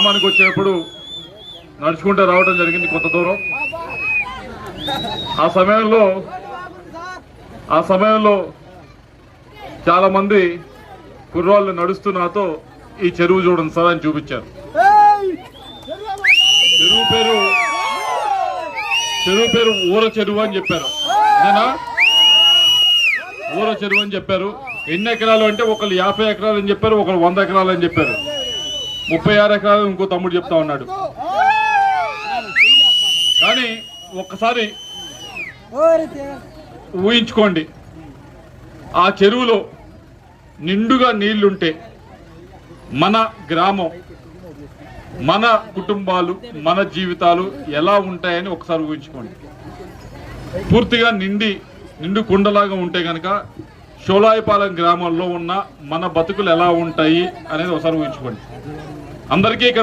గ్రామానికి వచ్చేప్పుడు నడుచుకుంటూ రావడం జరిగింది కొంత దూరం. ఆ సమయంలో చాలా మంది కుర్రాళ్ళు నడుస్తూ నాతో ఈ చెరువు చూడండి సార్ అని చూపించారు. చెరువు పేరు ఊర చెరువు అని చెప్పారు. ఊర చెరువు అని చెప్పారు. ఎన్ని ఎకరాలు అంటే ఒకళ్ళు 50 ఎకరాలు అని చెప్పారు, ఒకళ్ళు 100 ఎకరాలు అని చెప్పారు. 36 ఎకరాలు ఇంకో తమ్ముడు చెప్తా ఉన్నాడు. కానీ ఒక్కసారి ఊహించుకోండి, ఆ చెరువులో నిండుగా నీళ్లుంటే మన గ్రామం, మన కుటుంబాలు, మన జీవితాలు ఎలా ఉంటాయని ఒకసారి ఊహించుకోండి. పూర్తిగా నిండు కుండలాగా ఉంటే కనుక షోలాయిపాలెం గ్రామంలో ఉన్న మన బతుకులు ఎలా ఉంటాయి అనేది ఒకసారి ఊహించుకోండి. అందరికీ